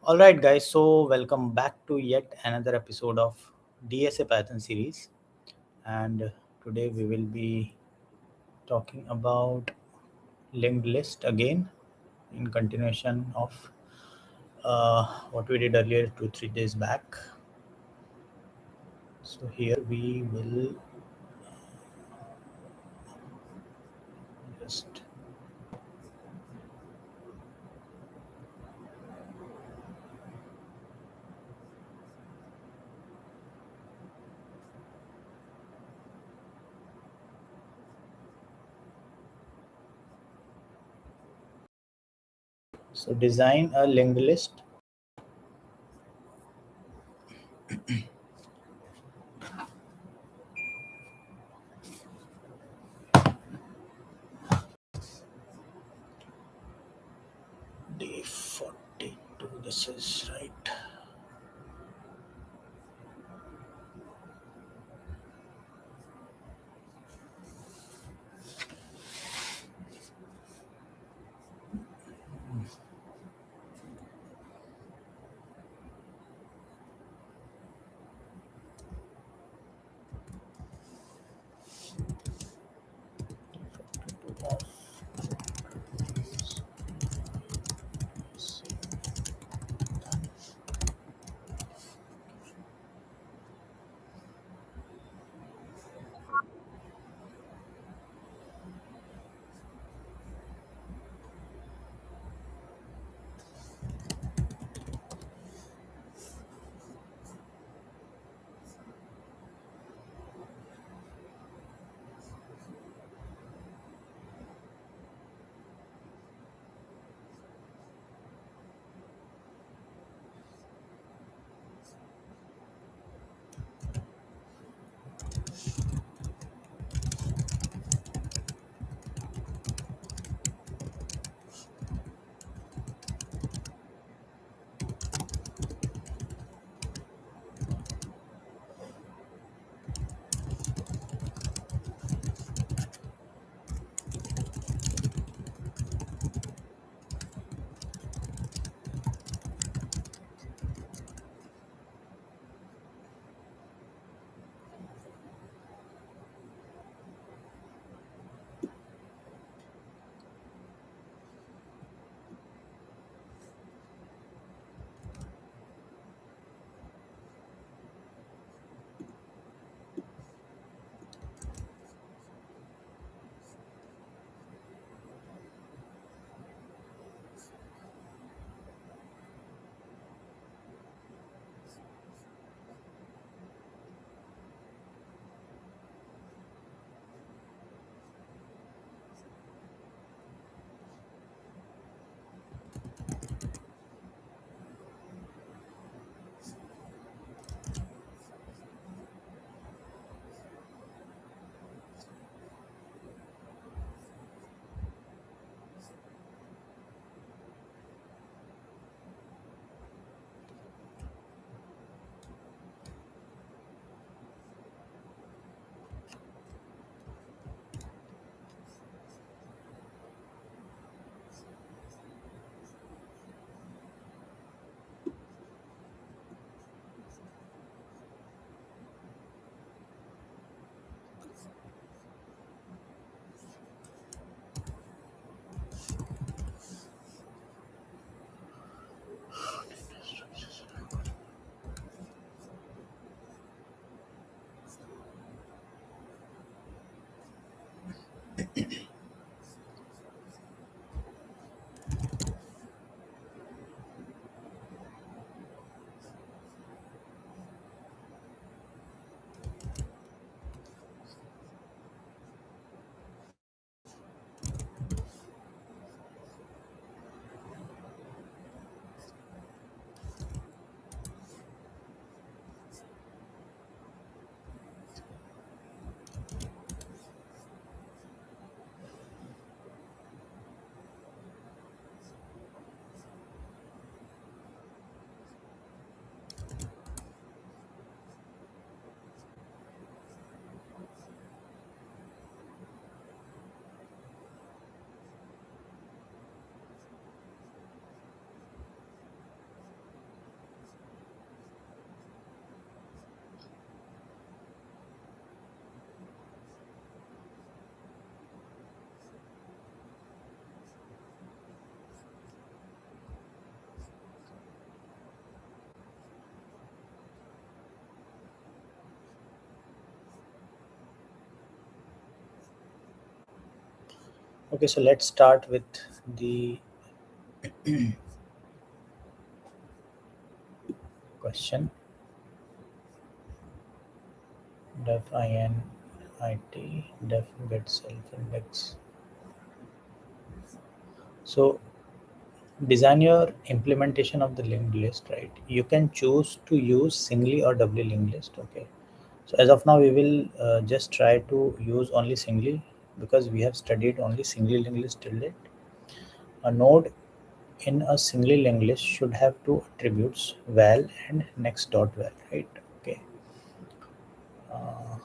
All right, guys. So, welcome back to yet another episode of DSA Python series. And today we will be talking about linked list again in continuation of what we did earlier 2 3 days back. So, here we will just design a linked list. D42, this is right. Okay, so let's start with the question. Def INIT def get self index. So design your implementation of the linked list, right? You can choose to use singly or doubly linked list. Okay, so as of now we will just try to use only singly, because we have studied only singly linked list till date. A node in a singly linked list should have two attributes, val and next dot val, right? Okay, uh,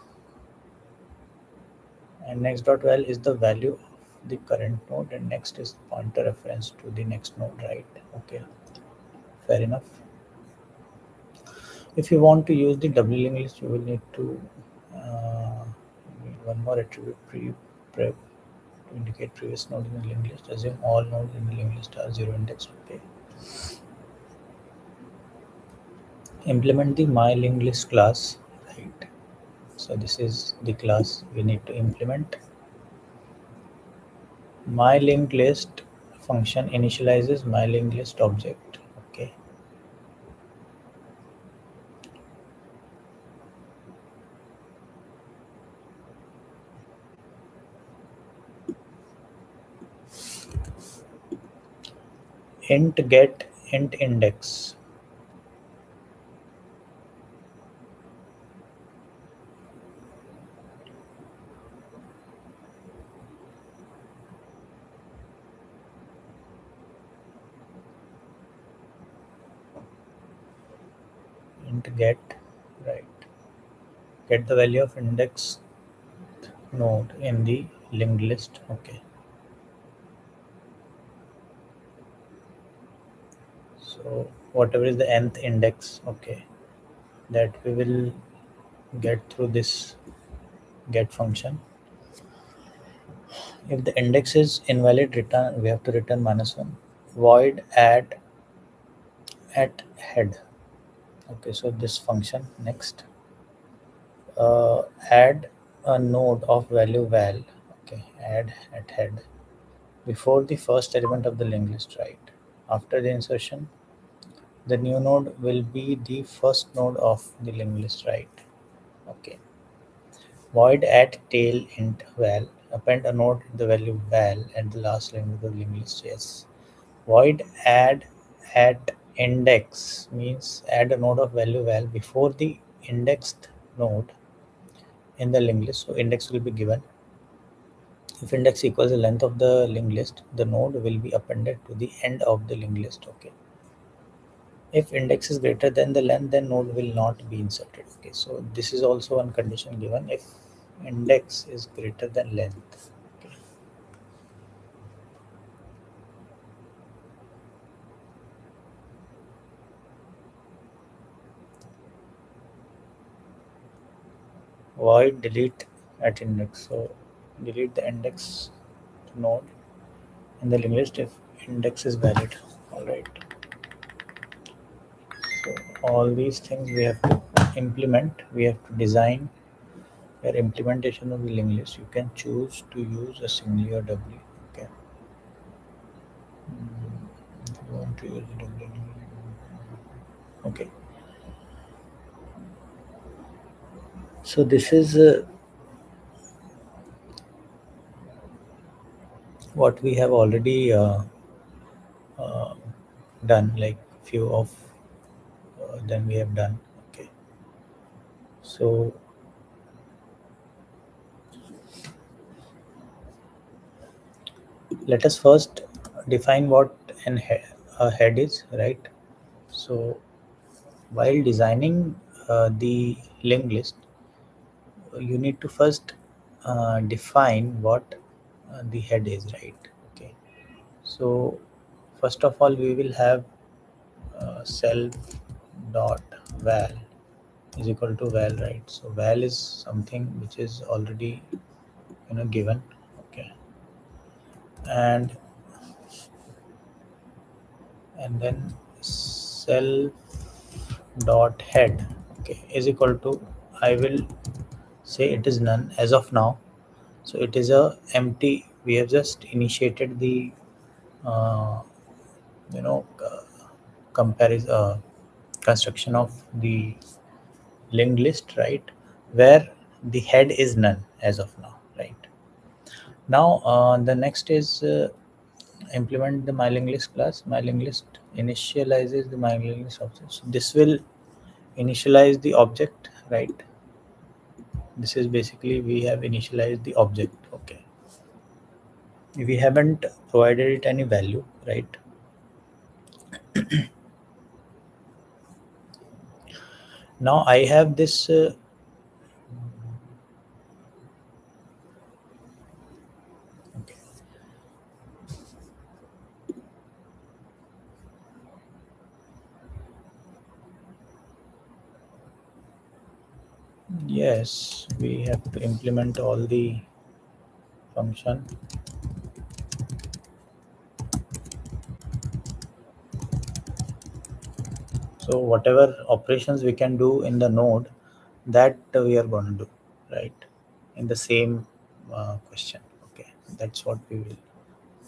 and next dot val is the value of the current node, and next is pointer reference to the next node, right? Okay, fair enough. If you want to use the double linked list, you will need to uh, need one more attribute, prep, to indicate previous node in the linked list. Assume all nodes in the linked list are zero indexed. Okay. Implement the my linked list class, right? So this is the class we need to implement. My linked list function initializes my linked list object. Okay. Int get int index. Int get, right? Get the value of index node in the linked list. Okay. So whatever is the nth index, okay, that we will get through this get function. If the index is invalid, return, we have to return -1. Void add at head. Okay, so this function next, uh, add a node of value val. Okay, add at head before the first element of the linked list, right? After the insertion, the new node will be the first node of the linked list, right? Okay. Void at tail int val. Append a node in the value val at the last line of the linked list. Yes. Void add at index means add a node of value val before the indexed node in the linked list. So index will be given. If index equals the length of the linked list, the node will be appended to the end of the linked list. Okay. If index is greater than the length, then node will not be inserted. Okay. So this is also one condition given if index is greater than length. Okay. Void delete at index. So delete the index node in the linked list if index is valid. All right. So all these things we have to implement. We have to design your implementation of the linked list. You can choose to use a singly or doubly. Okay. If you want to use a doubly. Okay. So this is what we have already uh, done. Like few of them we have done. Okay. So let us first define what a head is, right? So while designing the linked list, you need to first define what the head is, right? Okay. So first of all, we will have self dot val is equal to val, right? So val is something which is already given. Okay. and and then self dot head, okay, is equal to, I will say it is none as of now. So it is a empty we have just initiated the uh, you know comparison construction of the linked list, right, where the head is none as of now, right. Now the next is implement the mailing list class. Mailing list initializes the mailing list object. So this will initialize the object, right. This is basically we have initialized the object. Okay, we haven't provided it any value, right. Now I have this okay. Yes, we have to implement all the function. So whatever operations we can do in the node, that we are going to do, right, in the same question. Okay, that's what we will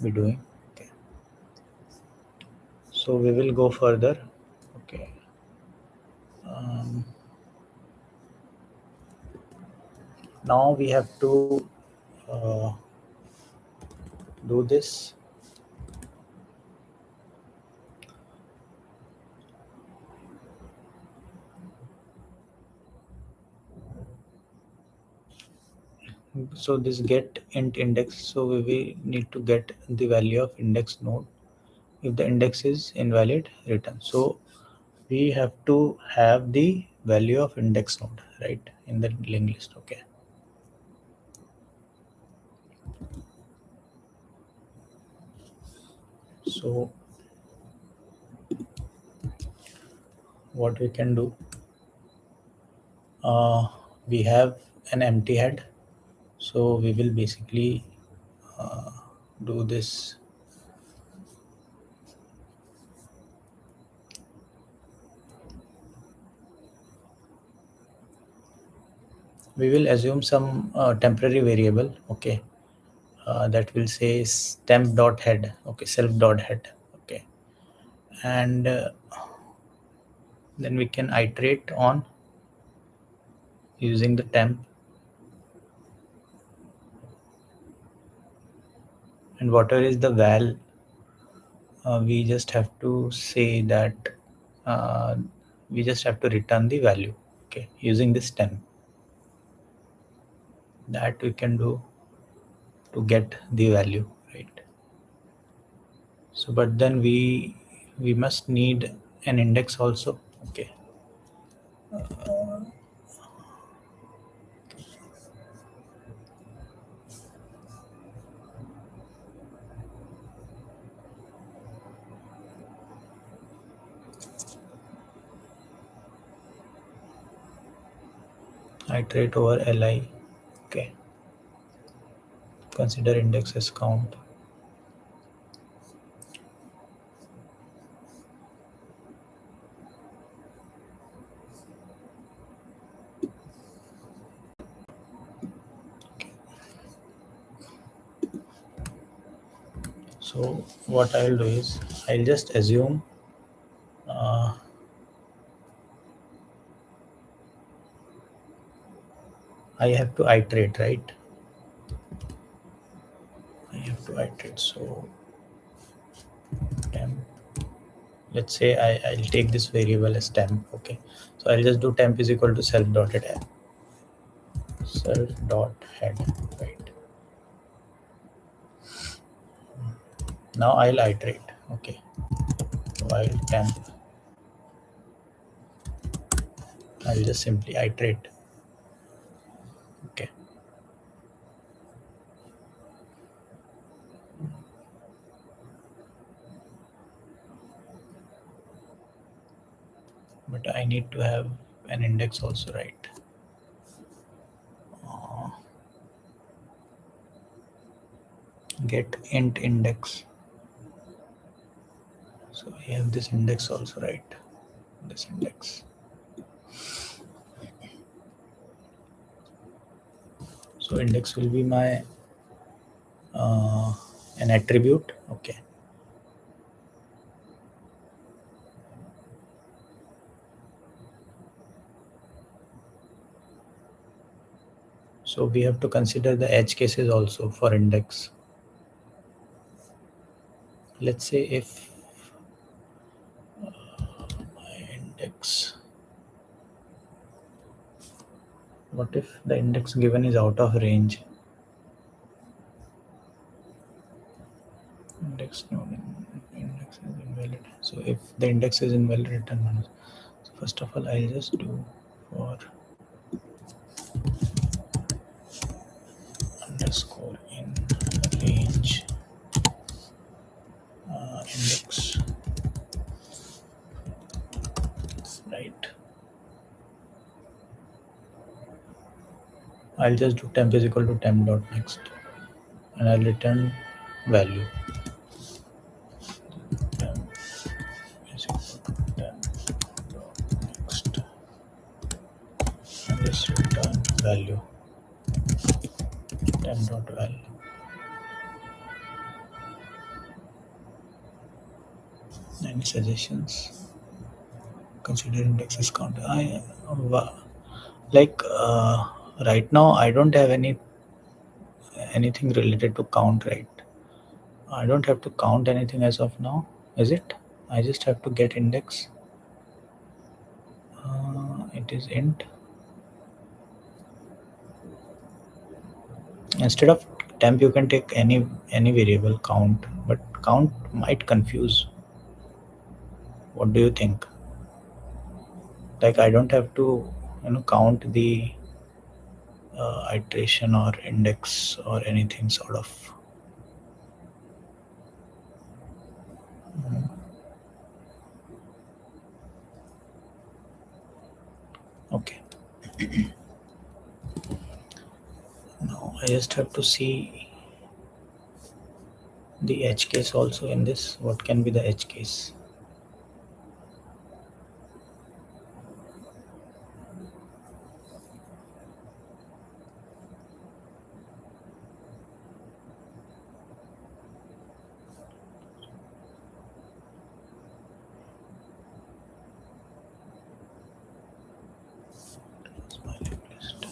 be doing. Okay, so we will go further. Okay, um, now we have to uh, do this. So this get int index, so we will need to get the value of index node. If the index is invalid, return. So we have to have the value of index node, right, in the linked list. Okay, so what we can do, uh, we have an empty head, so we will basically uh, do this. We will assume some temporary variable. Okay, that will say temp dot head. Okay, self dot head. Okay, and then we can iterate on using the temp, and whatever is the val, we just have to say that uh, we just have to return the value. Okay, using this temp, that we can do to get the value, right. So but then we must need an index also. Okay, iterate over li. Okay, consider index as count. So what I'll do is I'll just assume uh, I have to iterate, right. I have to iterate. So temp, let's say I'll take this variable as temp. Okay, so I'll just do temp is equal to self dot head, self dot head, right. Now I'll iterate. Okay, while temp, I'll just simply iterate. Okay, but I need to have an index also, right. uh, get int index, so I have this index also, right, this index. So index will be my an attribute. Okay. So we have to consider the edge cases also for index. Let's say if my index, what if the index given is out of range? Index index is invalid. So if the index is invalid, return minus. So first of all, I'll just do for underscore in range index, right? I'll just do temp is equal to temp dot next, and I'll return value. Temp is equal to temp dot next, and just return value temp dot val. Any suggestions? Consider indexes count. Like right now I don't have anything related to count, right? I don't have to count anything as of now, is it? I just have to get index. It is int. Instead of temp you can take any variable count, but count might confuse. What do you think? Like I don't have to count the iteration or index or anything sort of. Mm, okay. Now I just have to see the edge case also in this. What can be the edge case? Smiling list.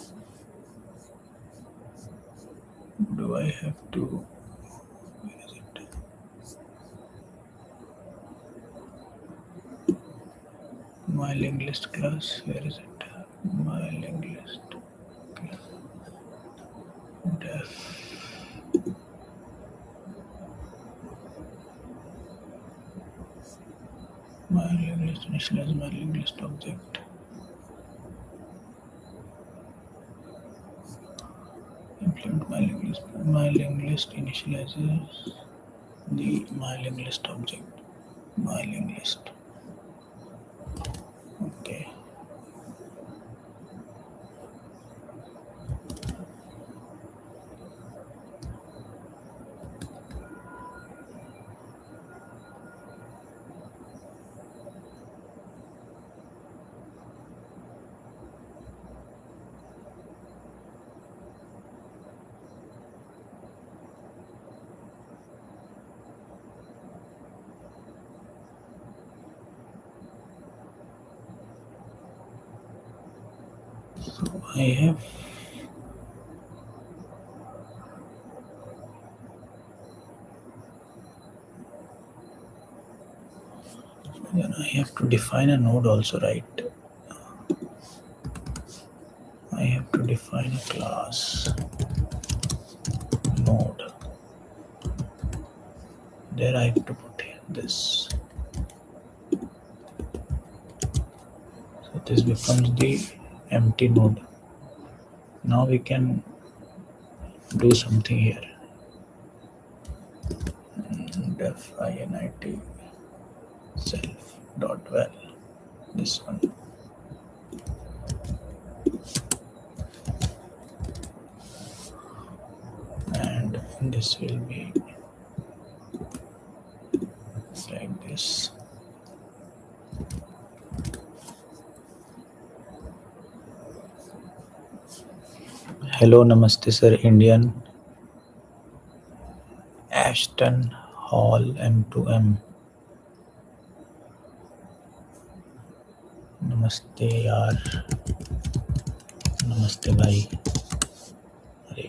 Do I have to? Where is it? My linked list class. Where is it? My linked list class. Def. My linked list initialize my linked list object. Implement my linked list. My linked list initializes the my linked list object. My linked list. Okay. So I have then I have to define a node also, right? I have to define a class node. There I have to put this. So this becomes the empty node. Now we can do something here. Def init self dot val. This one. And this will be like this. Hello, namaste, sir. Indian. Ashton Hall M2M. नमस्ते यार, नमस्ते भाई, अरे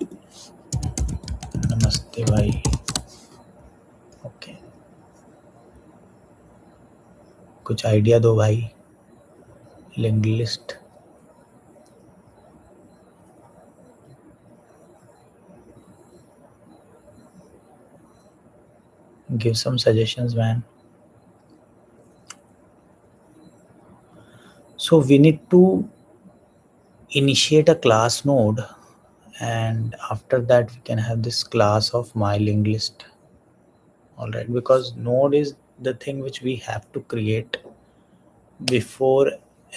नमस्ते भाई. Okay, कुछ idea दो भाई. Linked list. Give some suggestions, man. So we need to initiate a class node, and after that we can have this class of my linked list. All right, because node is the thing which we have to create before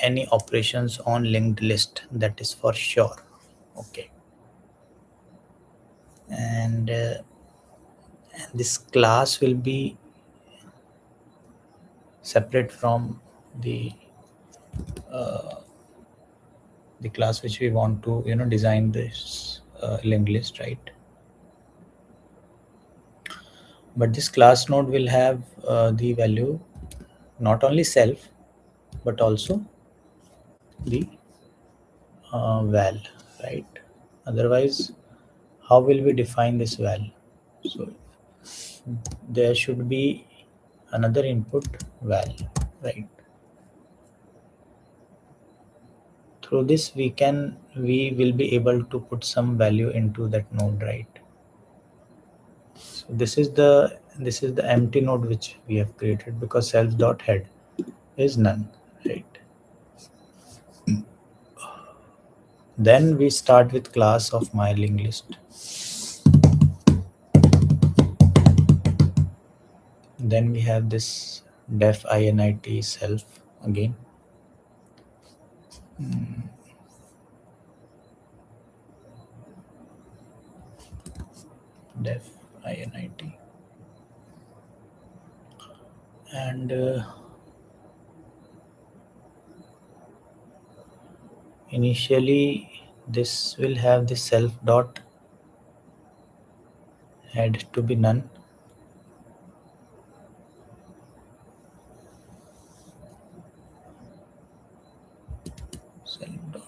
any operations on linked list, that is for sure. Okay, and this class will be separate from the the class which we want to design this linked list, right? But this class node will have the value not only self but also the val, right? Otherwise, how will we define this val? So there should be another input val, right? Through this we will be able to put some value into that node, right? So this is the empty node which we have created because self dot head is none, right? Then we start with class of my linked list. Then we have this def init self again. Def init, and initially this will have the self dot head to be none. Self dot.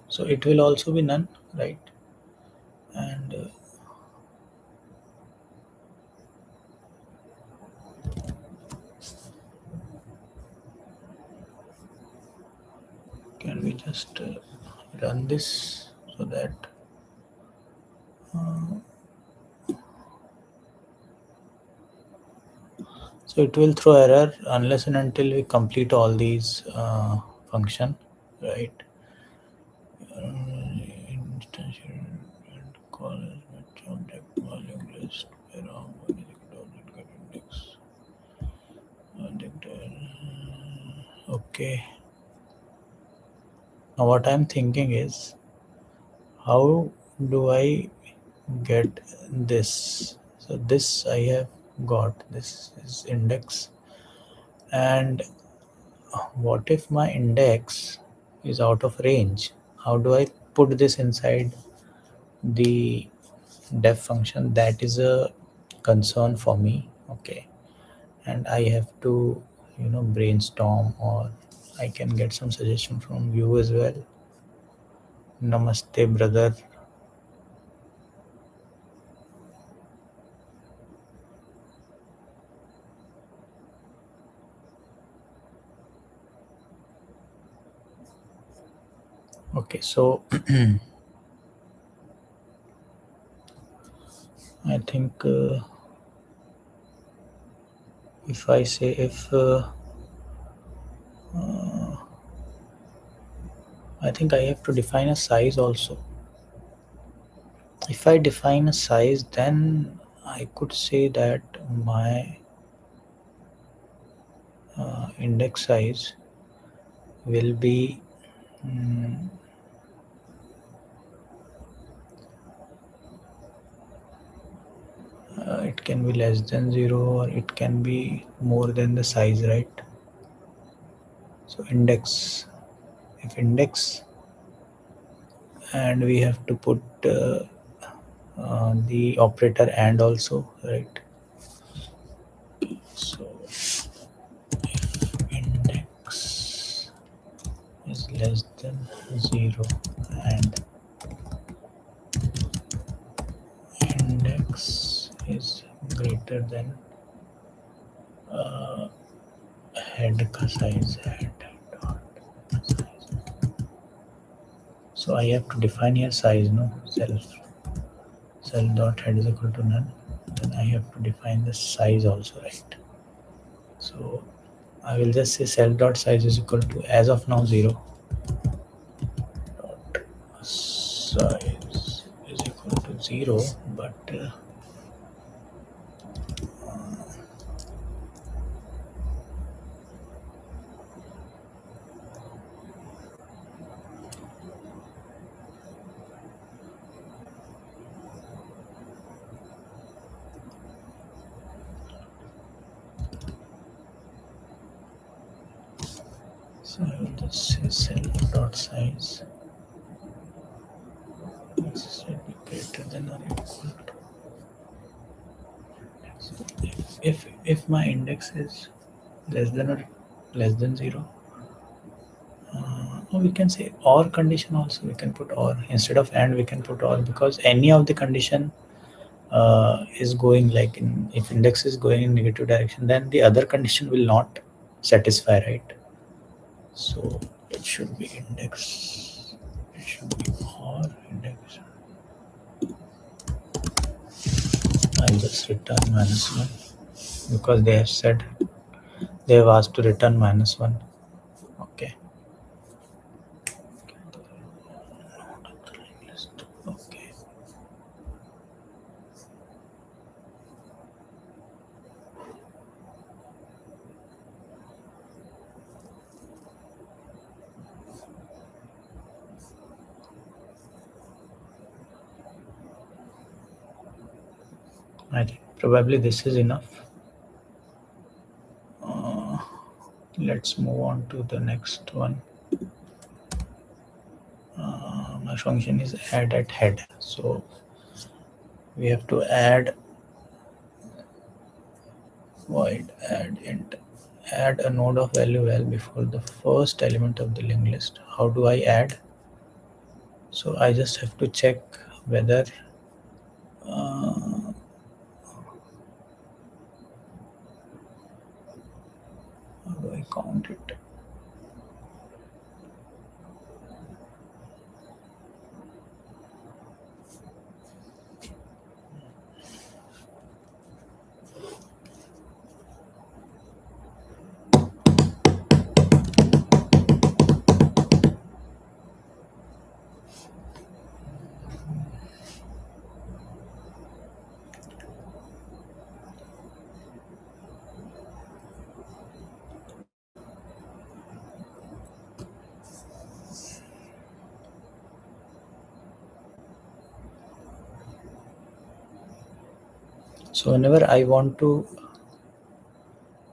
So it will also be none, right? And can we just run this so that so it will throw error unless and until we complete all these function, right? Okay, now what I'm thinking is, how do I get this? So this I have got, this is index, and what if my index is out of range? How do I put this inside the def function? That is a concern for me. Okay, and I have to brainstorm, or I can get some suggestion from you as well. Namaste, brother. Okay, so I think if I say if I think I have to define a size also. If I define a size, then I could say that my index size will be it can be less than 0 or it can be more than the size, right? So index, if index, and we have to put the operator and also, right? So index is less than 0 and index is greater than head ka size, head dot size. So I have to define here size, no, self dot head is equal to none. Then I have to define the size also, right? So I will just say self dot size is equal to, as of now, 0 dot size is equal to 0, but so I will just say self dot size should be greater than or equal to. If my index is less than or less than 0, or we can say or condition also, we can put or instead of and, we can put or, because any of the condition is going like in, if index is going in negative direction, then the other condition will not satisfy, right? So it should be index, it should be or index. I'll just return -1 because they have said, they have asked to return -1. Okay. Okay. I think probably this is enough. Let's move on to the next one. My function is add at head, so we have to add void add int, add a node of value val before the first element of the linked list. How do I add? So I just have to check whether how do I count it? So whenever I want to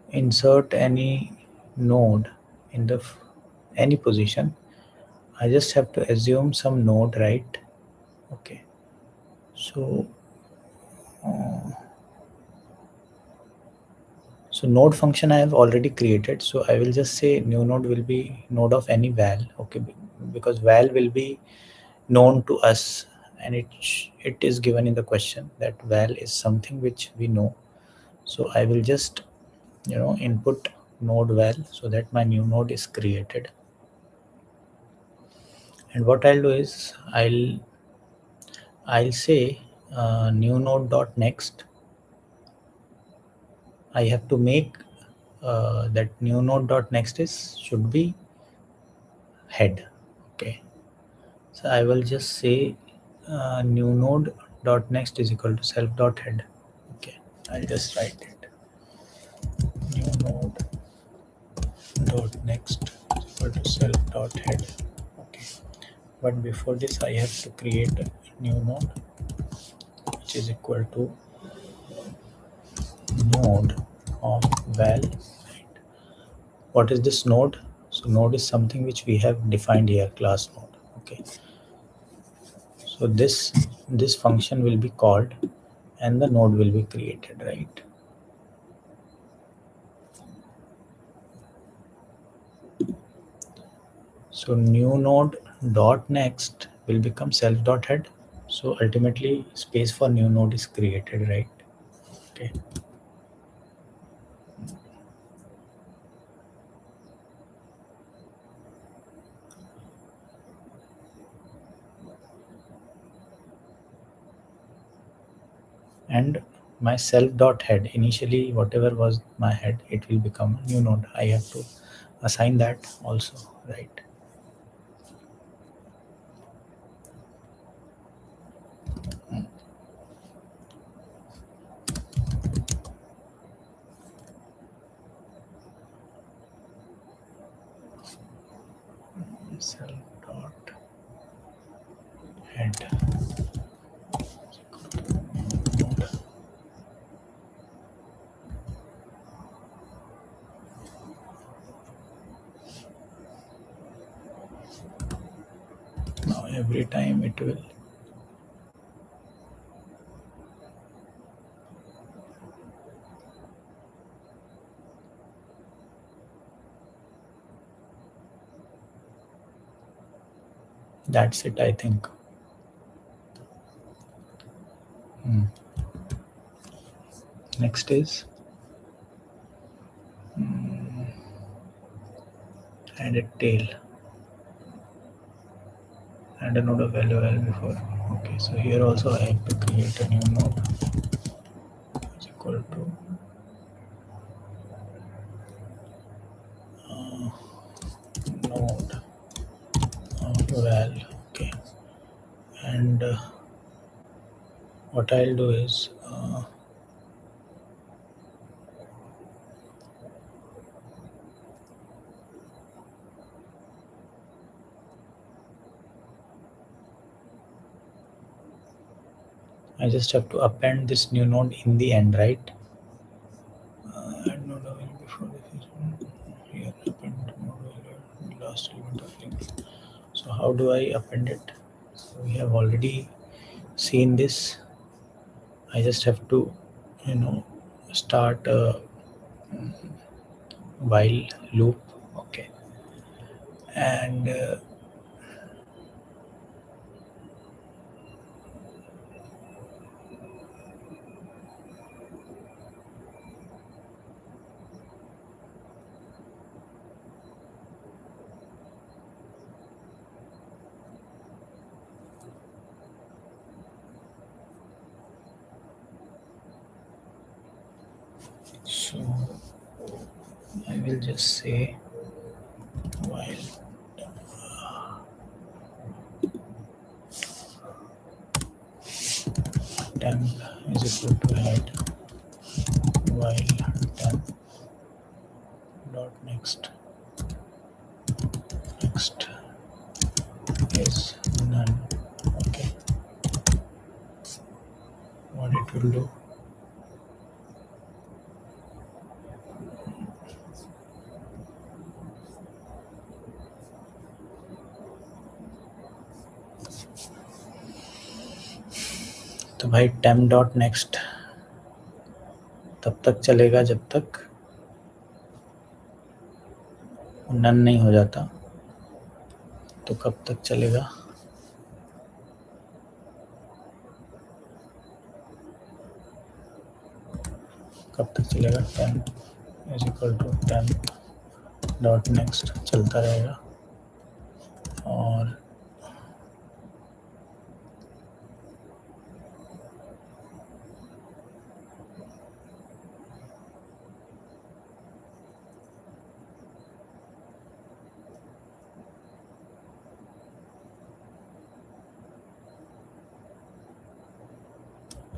insert any node in the any position, I just have to assume some node, right? Okay. So so node function I have already created. So I will just say new node will be node of any val. Okay, because val will be known to us, and it is given in the question that val is something which we know. So I will just input node val so that my new node is created. And what I'll do is I'll say new node dot next. I have to make that new node dot next should be head. Okay, so I will just say new node dot next is equal to self dot head. Okay, I'll just write it, new node dot next is equal to self dot head. Okay, but before this I have to create a new node which is equal to node of val. Right. What is this node? So So node is something which we have defined here, class node. Okay. So this function will be called and the node will be created, right? So new node dot next will become self dot head. So ultimately space for new node is created, right? Okay. And my self dot head, initially whatever was my head, it will become a new node. I have to assign that also, right? Self dot head. Now every time it will. That's it, I think. Next is add a tail and a node of value before. Okay, so here also I have to create a new node is equal to node of val. Okay, and what I'll do is I just have to append this new node in the end, right? Add node of value before this is here append node value last element of link. So how do I append it? So we have already seen this. I just have to, start a while loop. Okay, and so I will just say while temp is equal to head while temp dot next is none. Okay, what it will do, तो भाई temp dot next तब तक चलेगा जब तक none नहीं हो जाता. तो कब तक चलेगा? कब तक चलेगा? temp is equal to temp dot next चलता रहेगा. और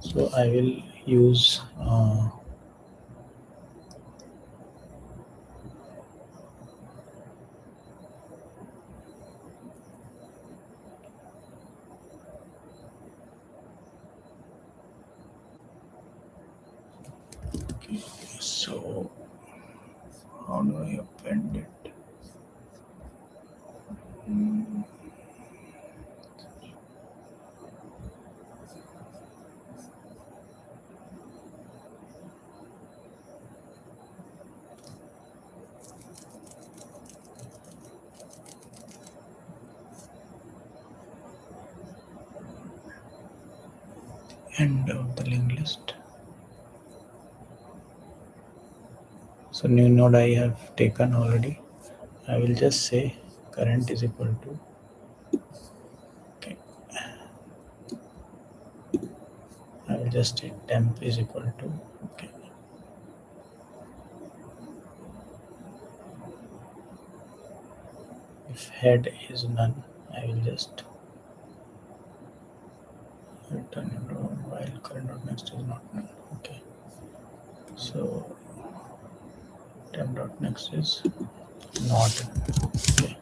so I will use okay, so how do I append it? end of the linked list. So new node I have taken already. I will just say current is equal to, okay, I will just say temp is equal to, okay, if head is none, I will just return it while current dot next is not none. Okay, so temp dot next is not, okay,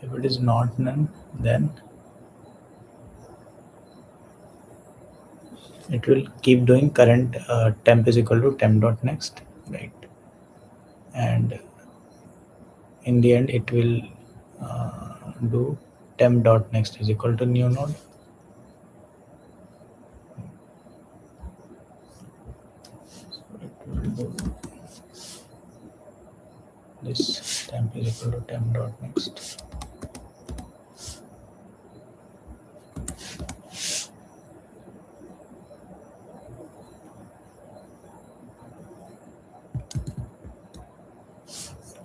if it is not none, then it will keep doing current temp is equal to temp dot next, right? And in the end it will do temp dot next is equal to new node. So it will do this temp is equal to temp dot next.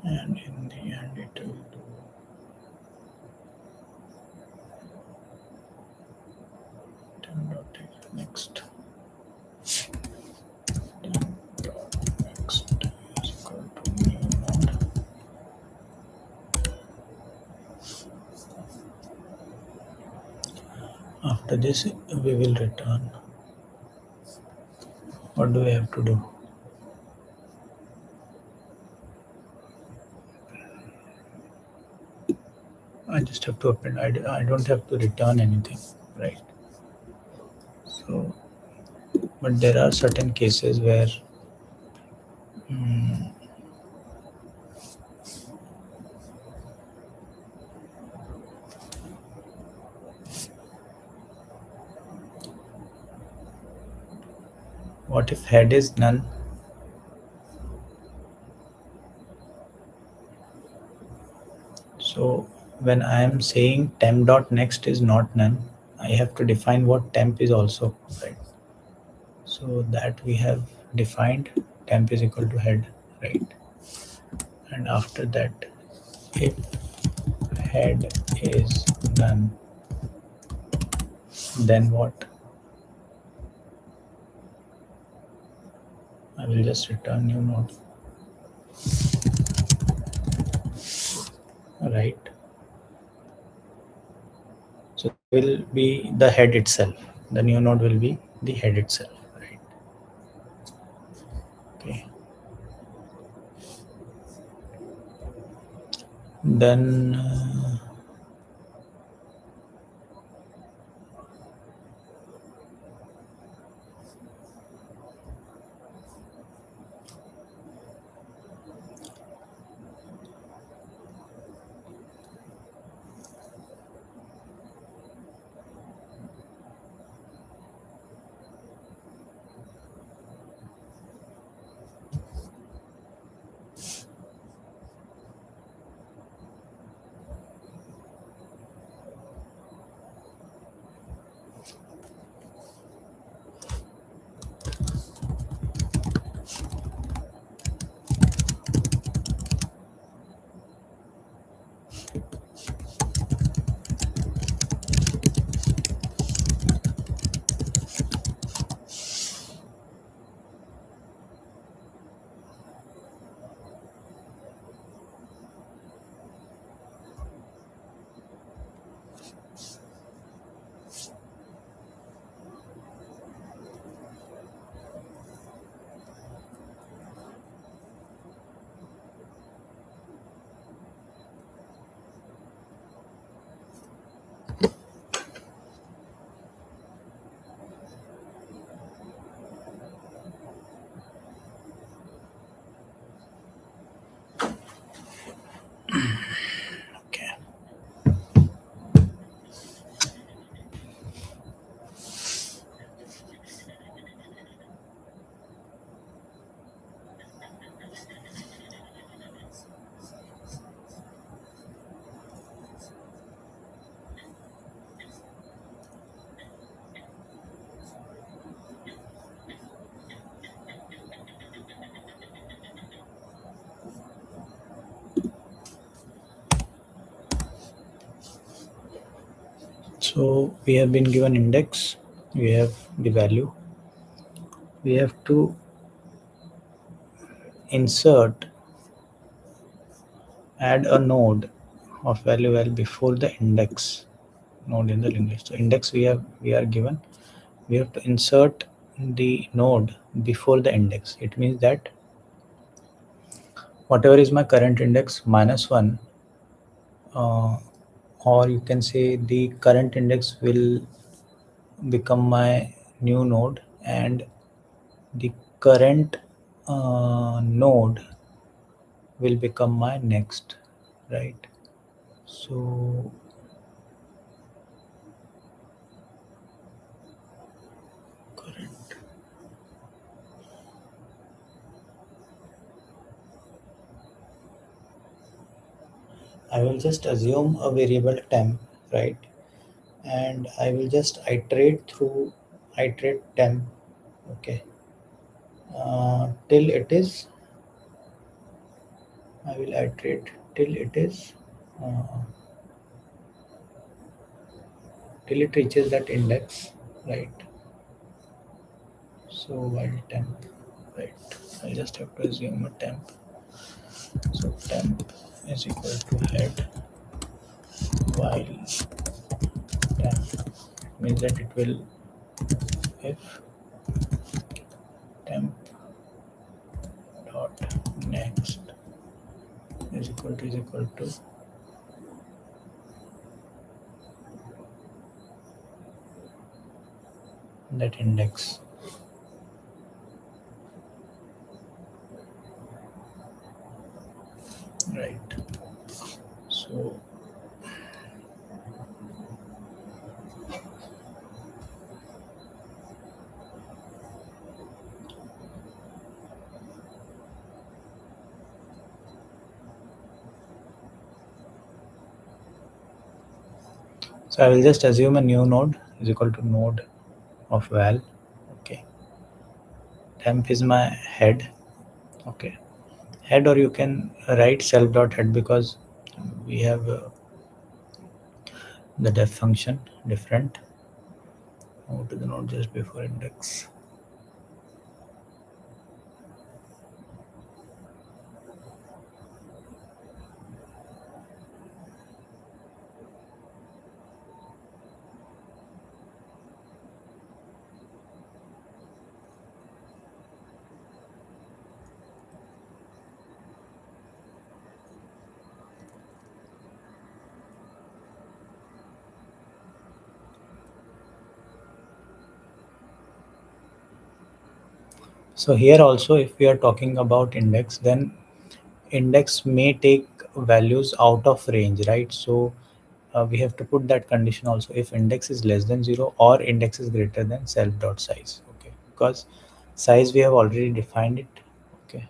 And in the end it will do temp dot next. Temp dot next is equal to new node. After this we will return. What do we have to do? I just have to append. I don't have to return anything, right? So, but there are certain cases where what if head is none? So when I am saying temp dot next is not none, I have to define what temp is also, right? So that we have defined temp is equal to head, right? And after that, if head is none, then what? I will just return new node, right? So that will be the head itself. The new node will be the head itself, right? Okay. Then So we have been given index, we have the value, we have to insert, add a node of value val before the index node in the linked list. So index we are given, we have to insert the node before the index. It means that whatever is my current index minus one, uh, or you can say the current index will become my new node, and the current node will become my next, right? So current, I will just assume a variable temp, right? And I will just iterate temp, okay, till it is, I will iterate till it is, uh, till it reaches that index, right? So while temp, right, I just have to assume a temp. So temp is equal to head while temp, means that it will, if temp dot next is equal to that index, right? So I will just assume a new node is equal to node of val, okay. Temp is my head, okay, head, or you can write self dot head because we have the def function different. Move to the node just before index. So here also, if we are talking about index, then index may take values out of range, right? So we have to put that condition also, if index is less than 0 or index is greater than self dot size, okay, because size we have already defined it, okay.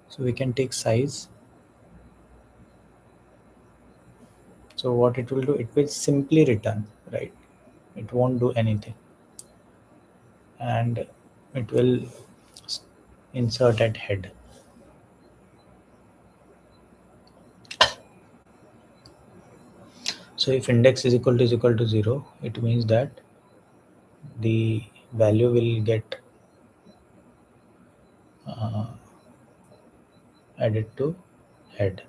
So we can take size. So what it will do, it will simply return, right? It won't do anything, and it will s- insert at head. So if index is equal to 0, it means that the value will get uh, added to head.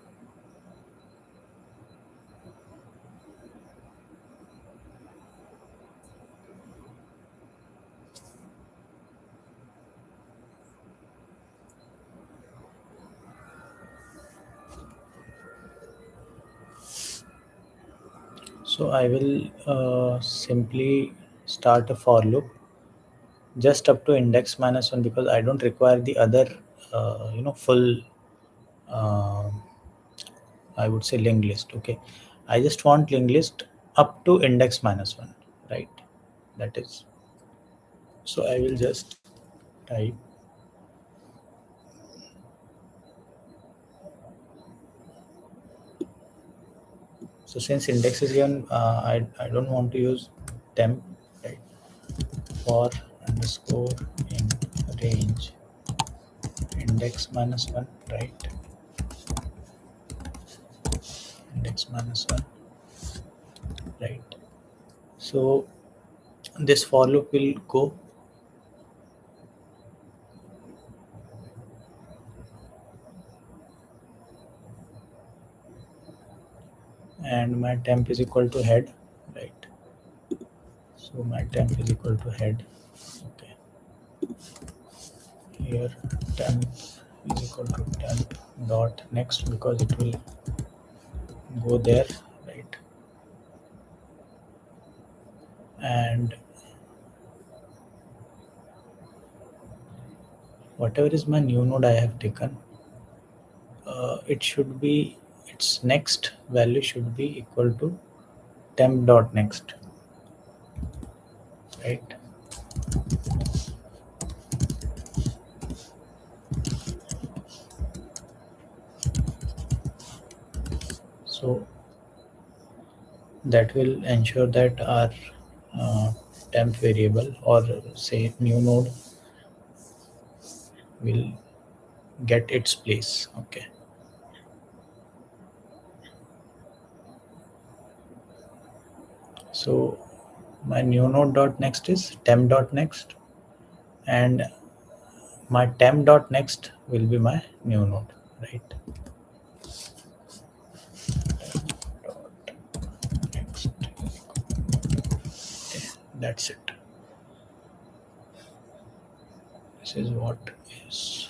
So I will simply start a for loop just up to index minus 1, because I don't require the other full, uh, I would say, linked list, okay. I just want linked list up to index minus 1, right? That is, so I will just type. So since index is given, I don't want to use temp, right? For underscore in range index minus 1, right? Index minus 1, right? So this for loop will go and my temp is equal to head, right? So my temp is equal to head. Okay, here temp is equal to temp dot next because it will go there, right? And whatever is my new node I have taken, it should be, its next value should be equal to temp dot next, right? So that will ensure that our uh, temp variable, or say new node, will get its place. Okay, so my new node dot next is temp dot next, and my temp dot next will be my new node, right? Dot next. That's it. This is what is.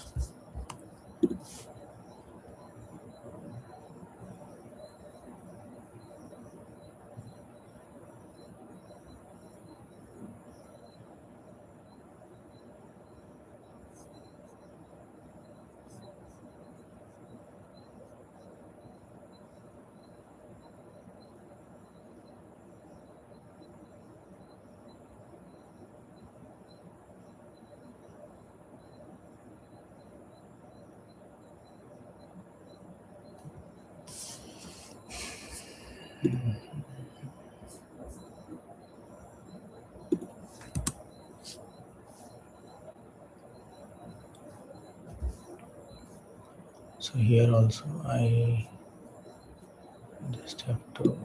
So here also I just have to,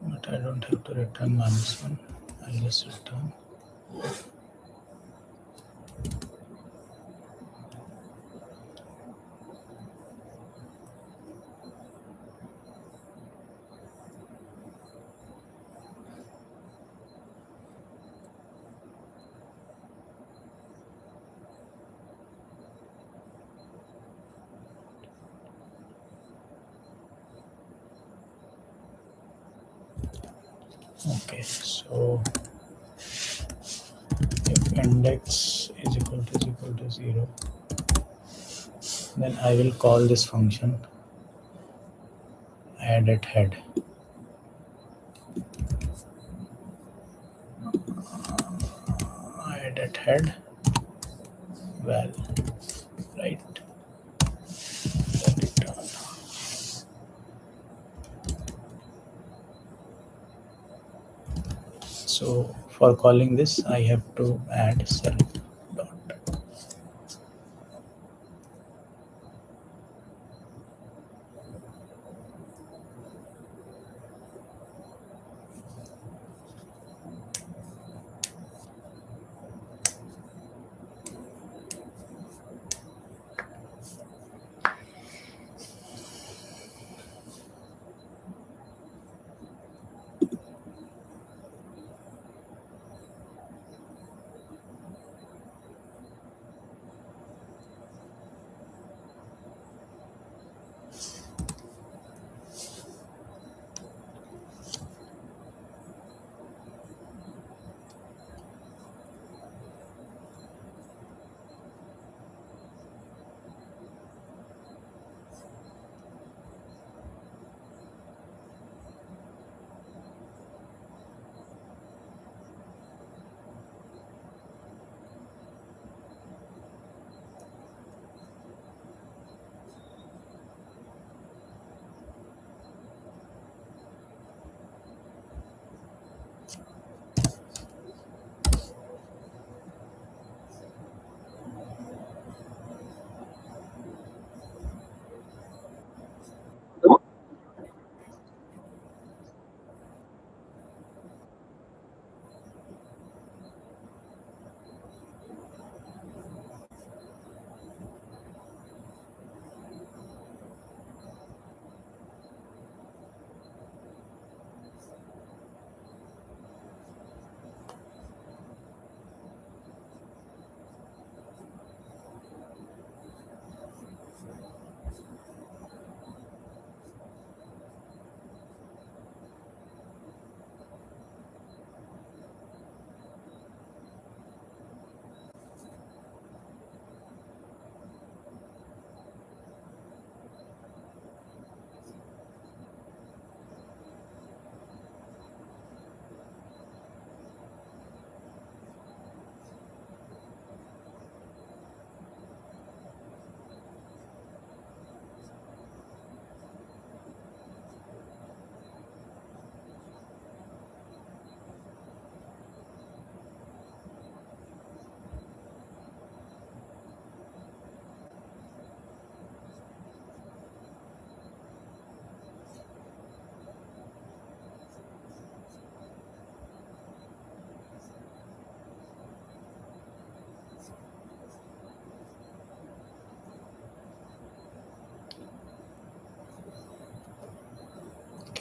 but I don't have to return -1. I'll just return. Okay, so if index is equal to 0, then I will call this function add at head. Add at head val, right? Then return. So for calling this, I have to add self dot.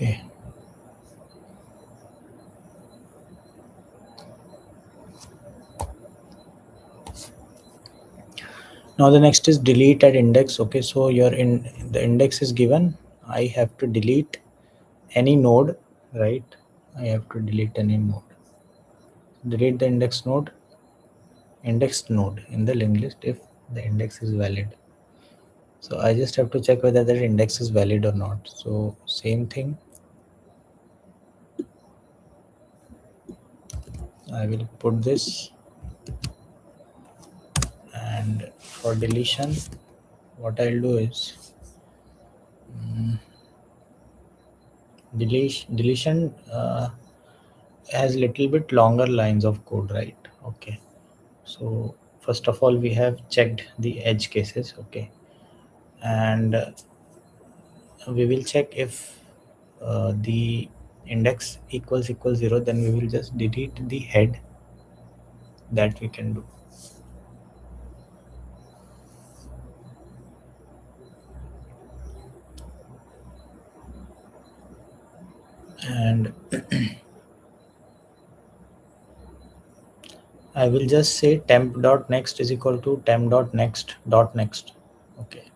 Okay. Now the next is delete at index. Okay, so the index is given. I have to delete any node, right? I have to delete any node. Delete the indexed node in the linked list if the index is valid. So I just have to check whether that index is valid or not. So same thing. I will put this, and for deletion, what I'll do is deletion has little bit longer lines of code, right? Okay. So first of all, we have checked the edge cases. Okay, and we will check if the index equals 0, then we will just delete the head. That we can do. And I will just say temp.next is equal to temp.next.next. Okay,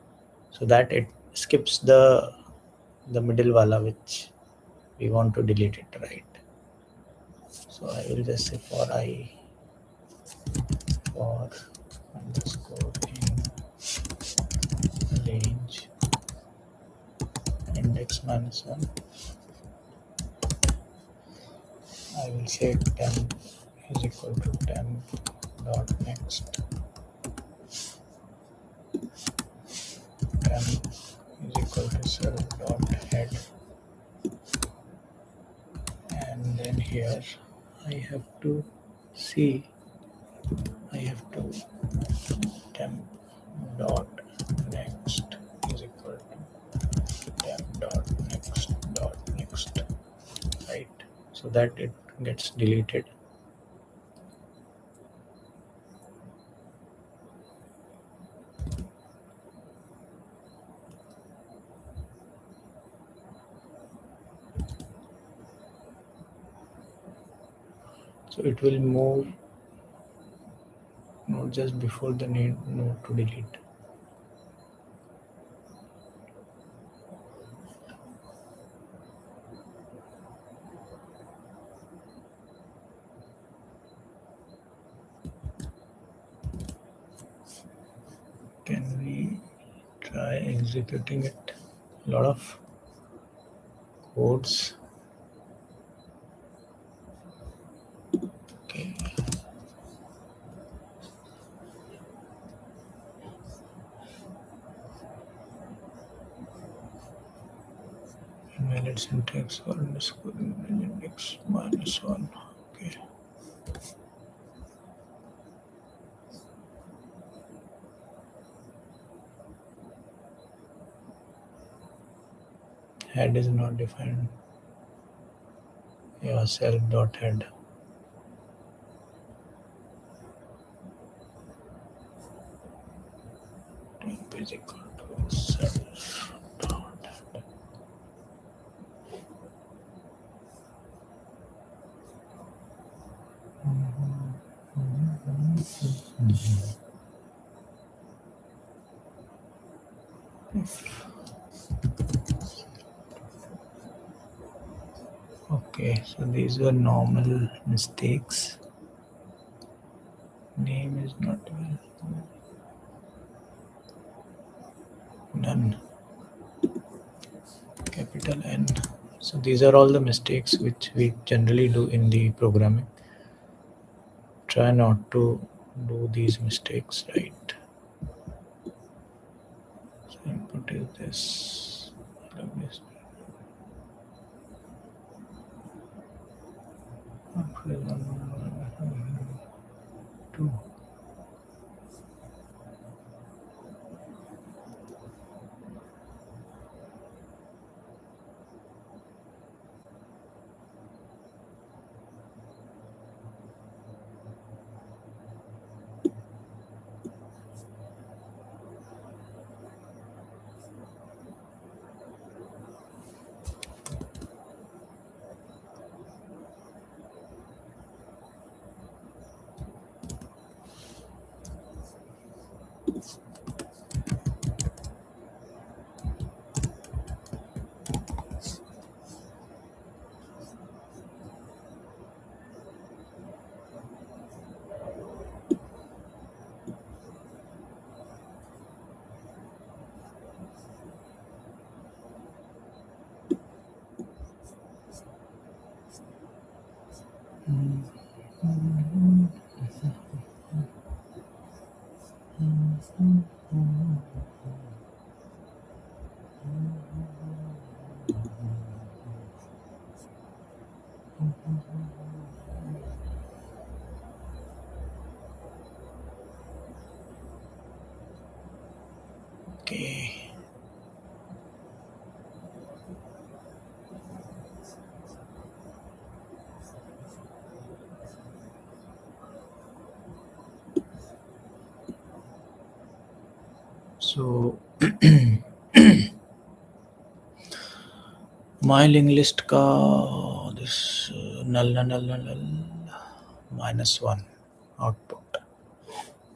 so that it skips the middle wala which we want to delete it, right? So I will just say for I for underscore in range index -1. I will say temp is equal to temp.next. Temp is equal to self.head. And then here I have to see, I have to temp.next is equal to temp.next.next, right? So that it gets deleted. So it will move just before the node to delete. Can we try executing it? A lot of codes. Okay. Invalid syntax for underscore index -1. Okay. Head is not defined. Yeah, self.head. Temp is equal to self.head. Okay, so these were normal mistakes. Name is not none. Capital N. So these are all the mistakes which we generally do in the programming. Try not to do these mistakes, right? So input is this. Two. So my linked list का this null -1 output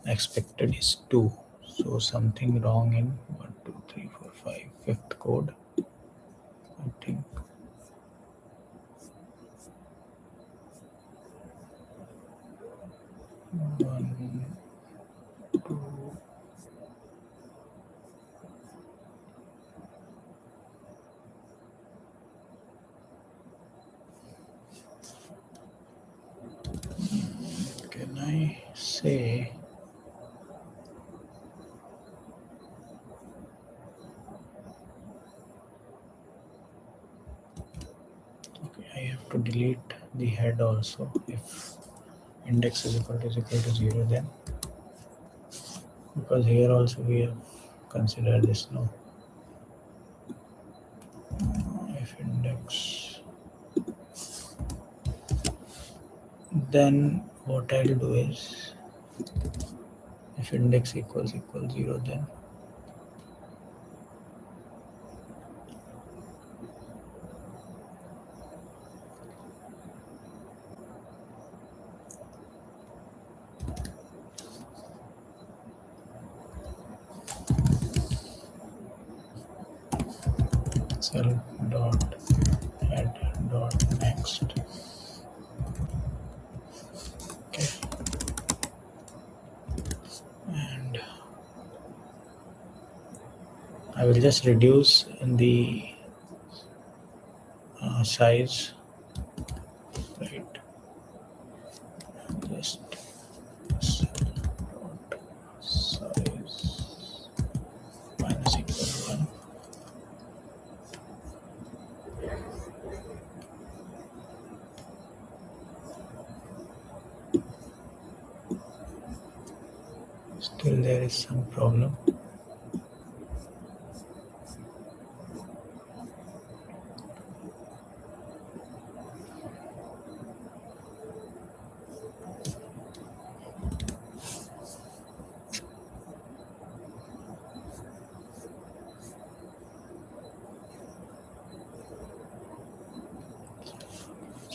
expected is 2. So something wrong in 1 2 3 4 5 fifth code, I think. One, two. Can I say okay, I have to delete the head also if index is equal to 0, then because here also we have considered this. No, if index, then what I'll do is if index equals 0, then self dot head dot next. Okay, and I will just reduce in the size, right? Just dot size minus equal to 1. Still there is some problem.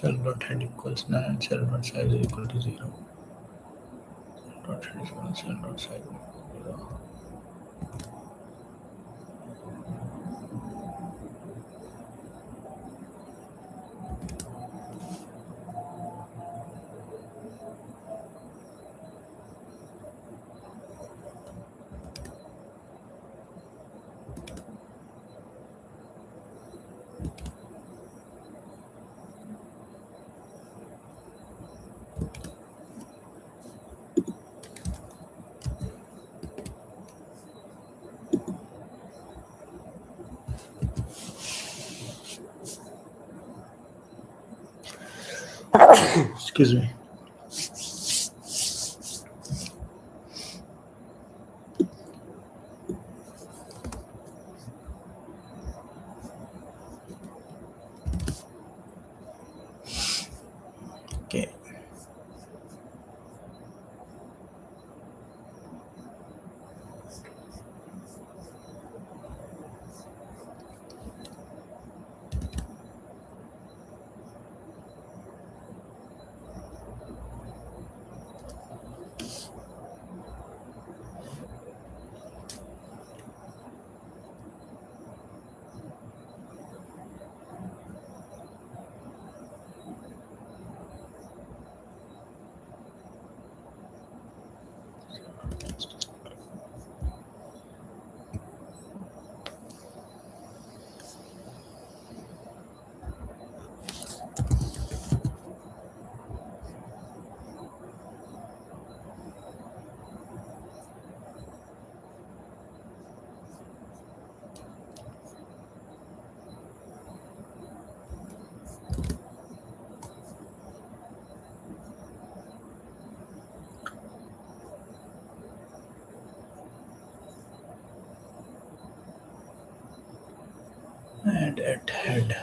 Self dot head equals 9, self dot size is equal to 0. Dot head equals self dot size equals 0. Excuse me. Okay. And at head.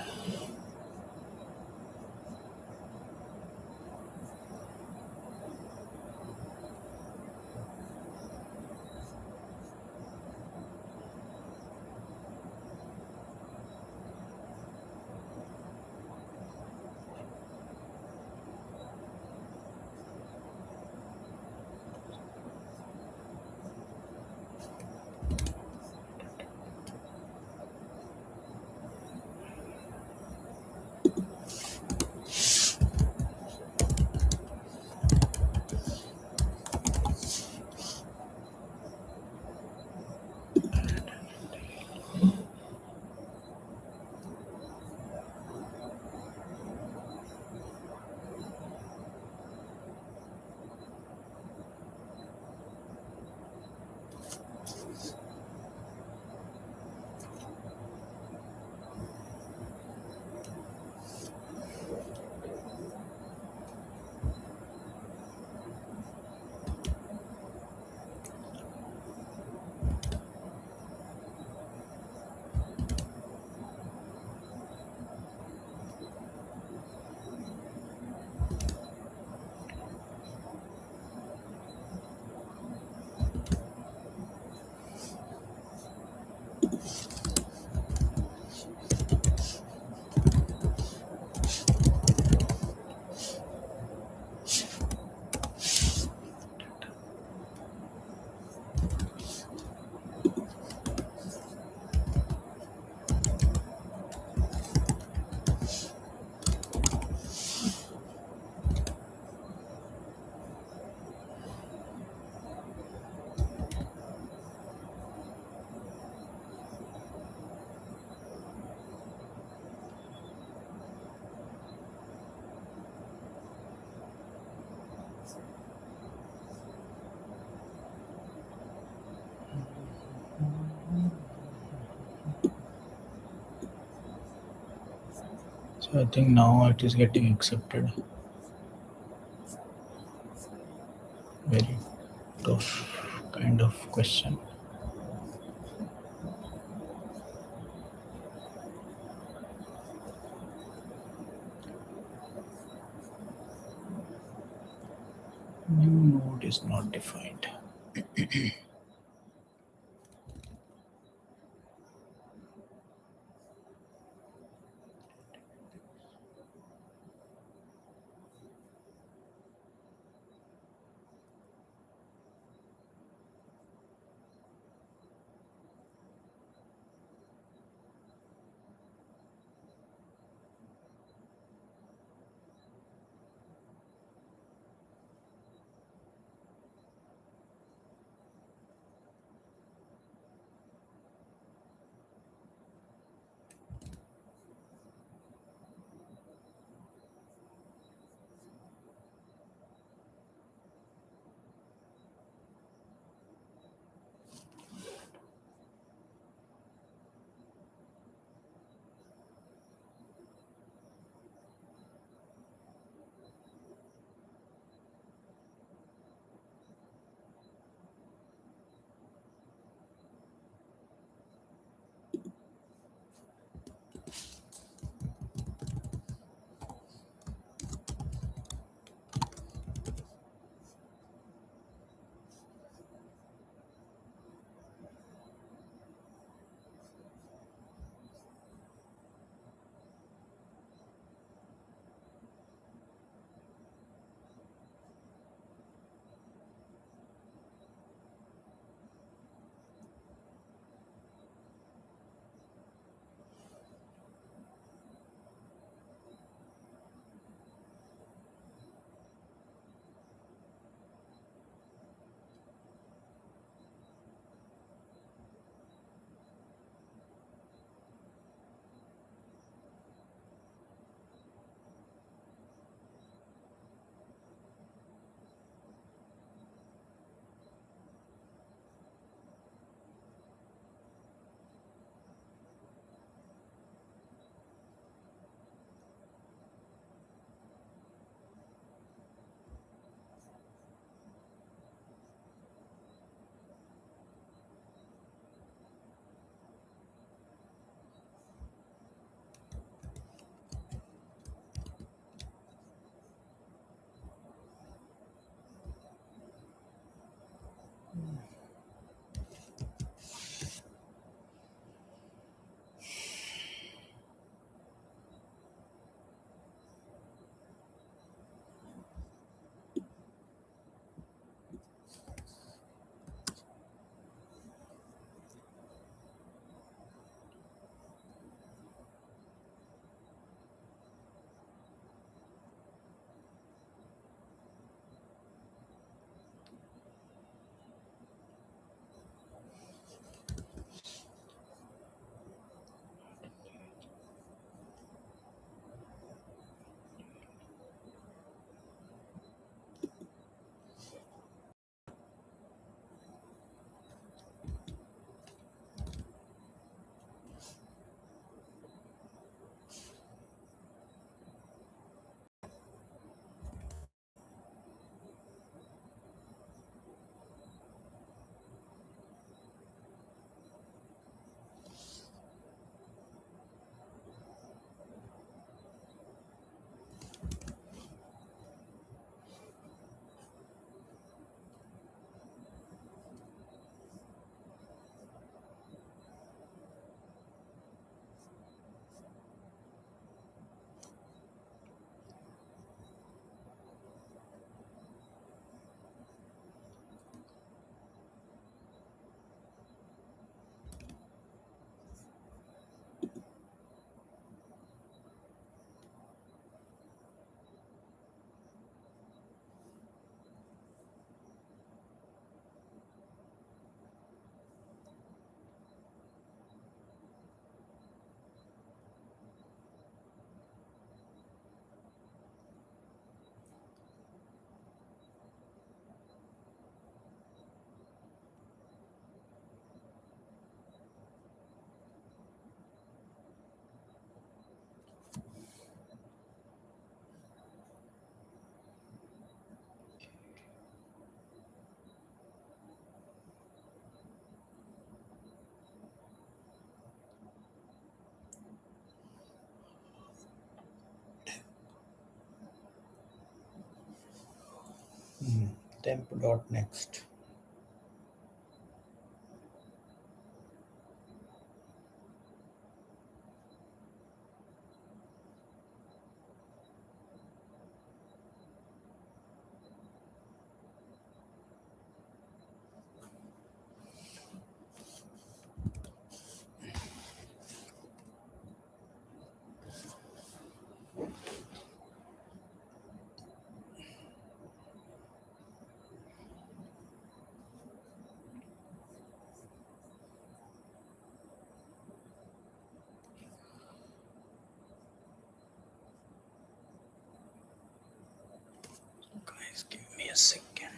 So I think now it is getting accepted. Very tough kind of question. New node is not defined. temp.next. Guys, give me a second.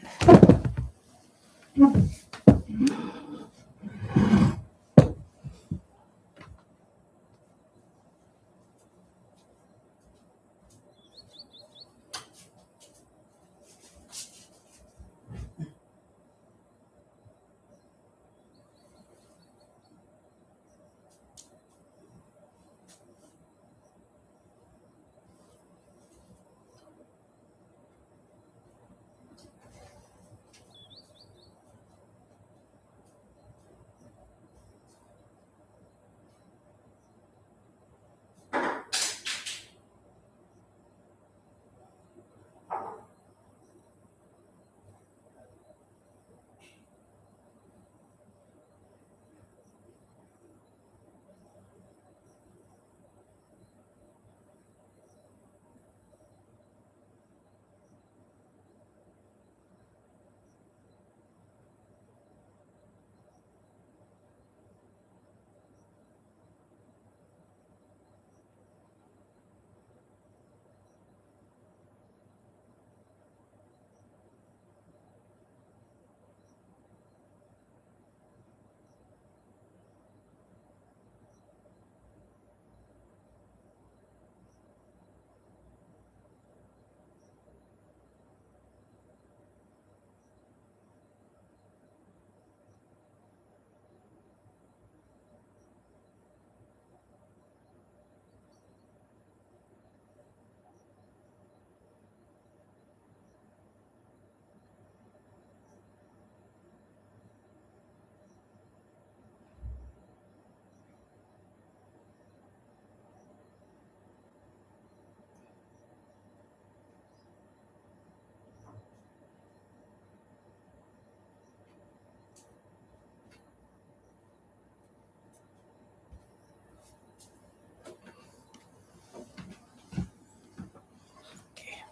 Okay.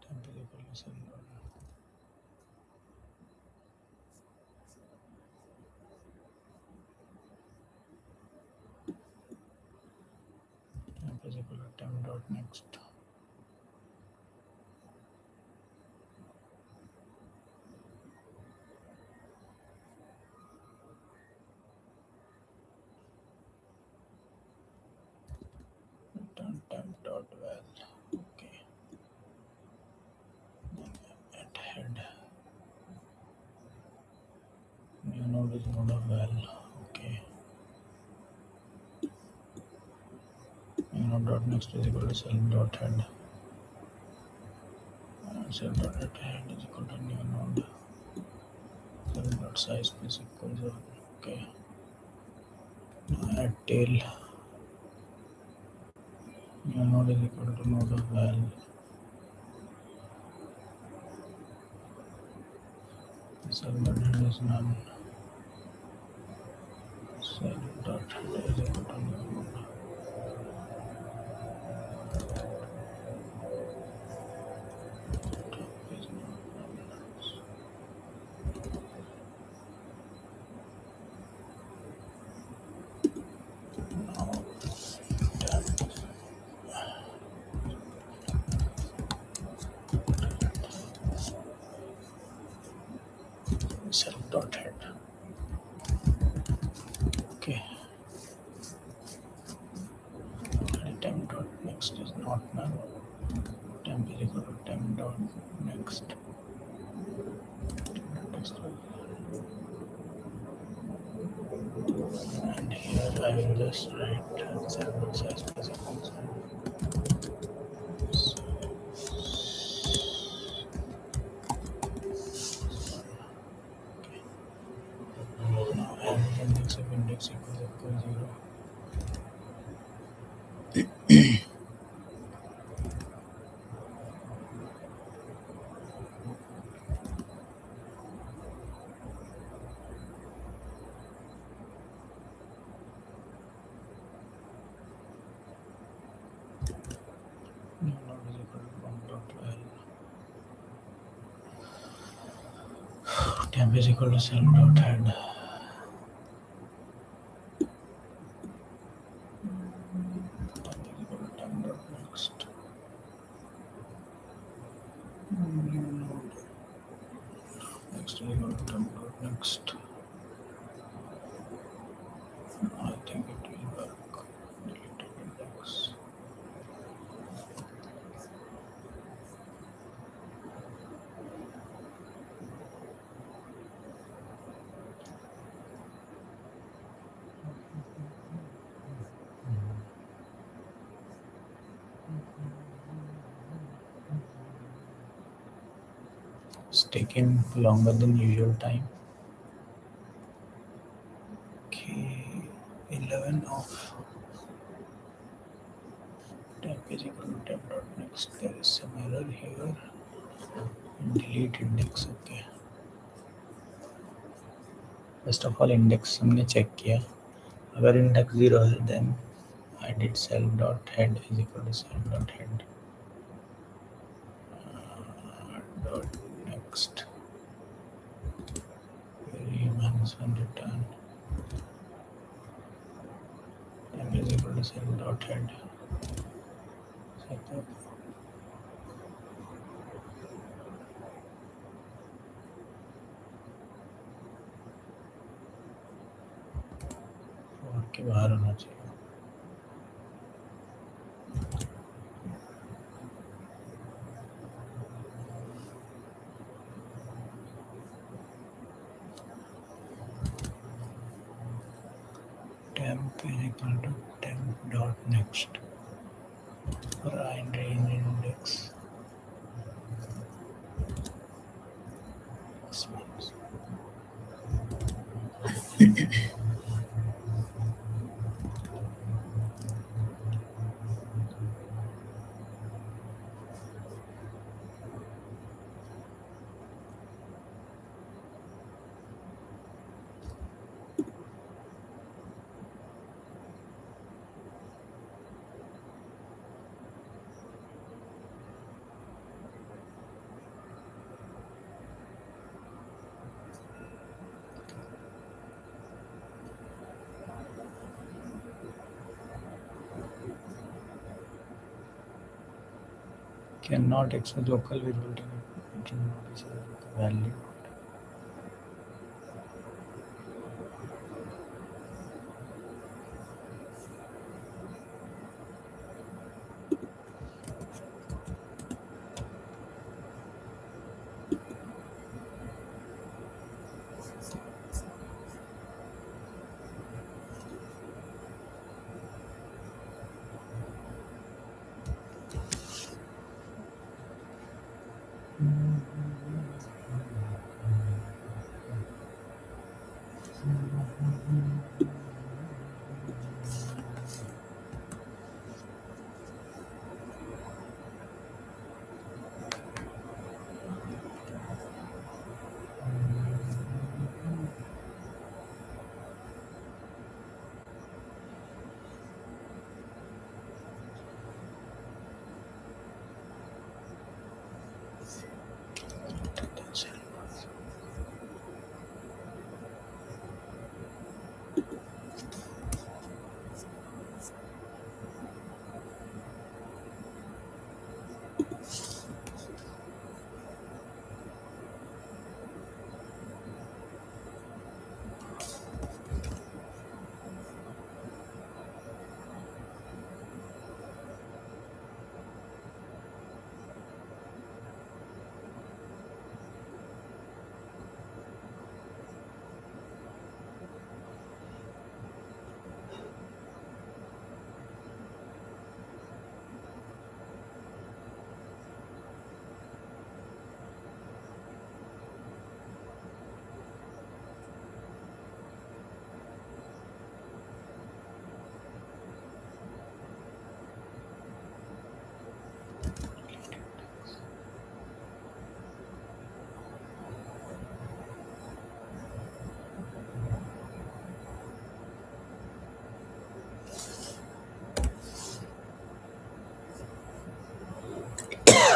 Temp is equal to sum dot. Temp is equal to temp.next. Return temp.val. Okay. At head. New node is node of val. Okay. New node dot next is equal to self dot head. Self dot head is equal to new node. Self dot size is equal to okay. Now add tail. New node is equal to node of val. Self dot head is none. Self dot head is equal to new node. Top is none. Now self dot head. Okay. Temp dot next is not null. Temp is equal to temp dot next. And here I will just write sample size plus equal sign. Now average index of index equals 0. New node is equal to 1.12. Temp is equal to self dot head. Temp is equal to temp dot next. New node next is equal to temp dot next. I think it will work. Deleted index. It's taking longer than usual time. Okay, 11 of temp is equal to temp dot next. There is some error here. Delete index. Okay. First of all, index हमने check किया. अगर index 0 है, then I did self dot head is equal to self dot head dot next. Query -1 return. Temp is equal to self dot head. Setup. और के बाहर होना चाहिए. Temp is equal to temp dot next for range index. Cannot access local variable value.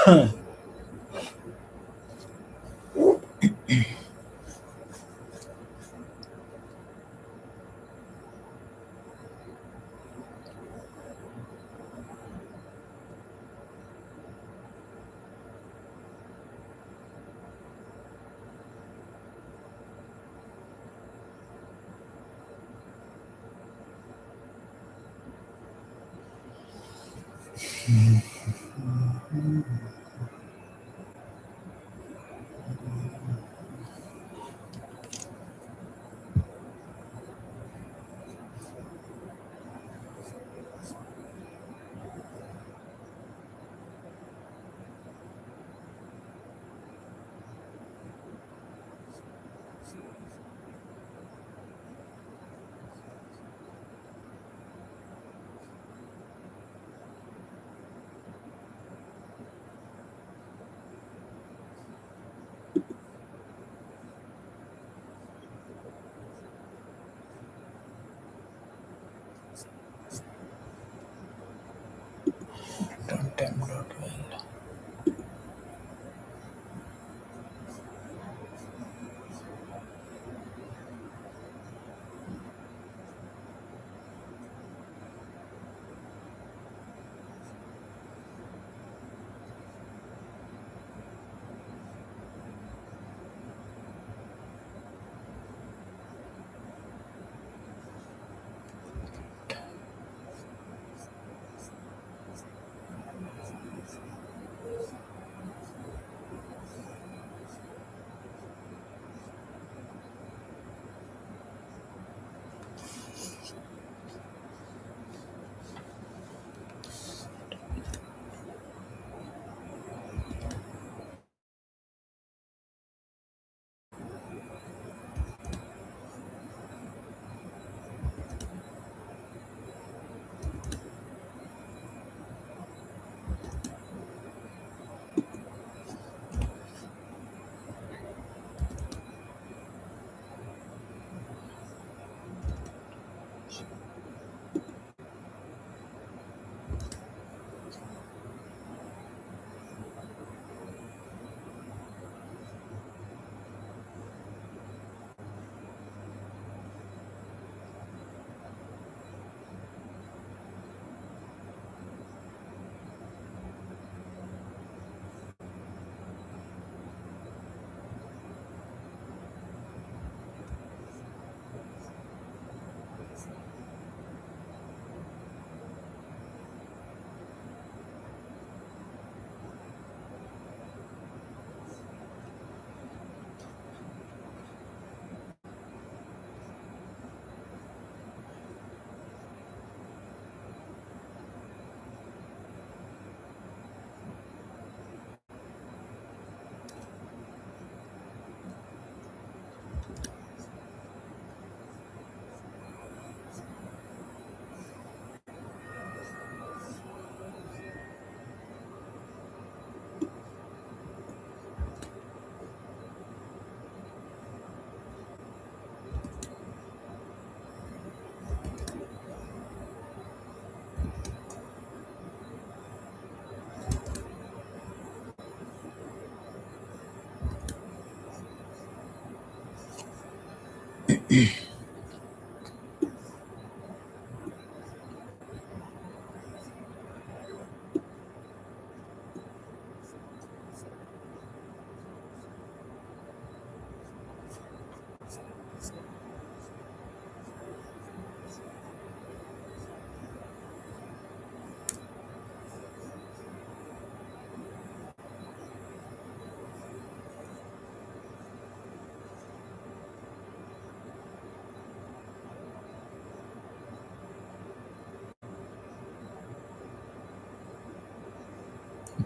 Content.well.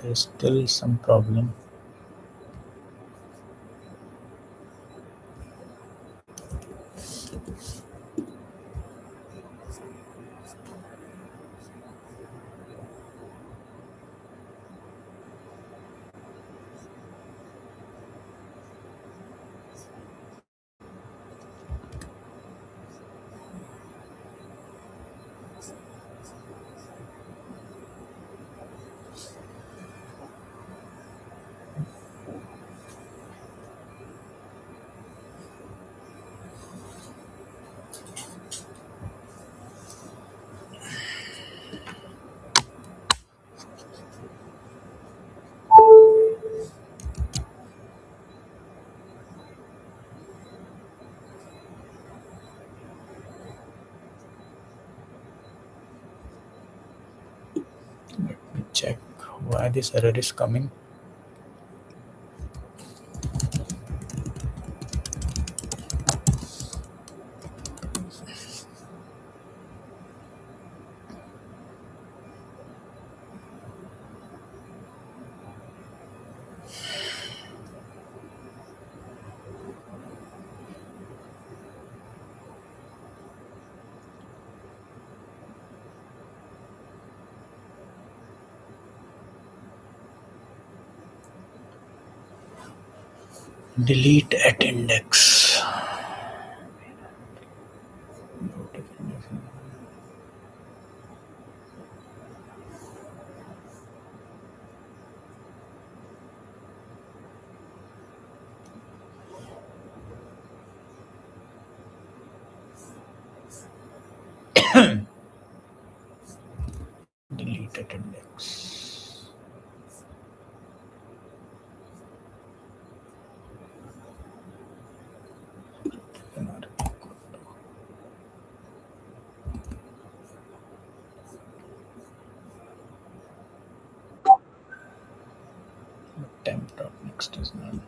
There's still some problem. why this error is coming. Delete at index. Delete at index. Temp.next is none.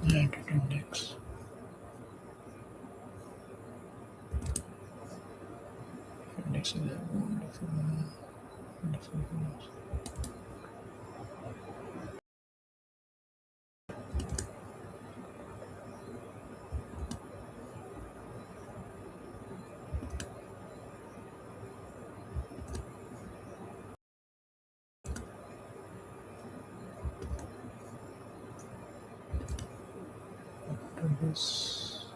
Add at index. Index is a wonderful. After this,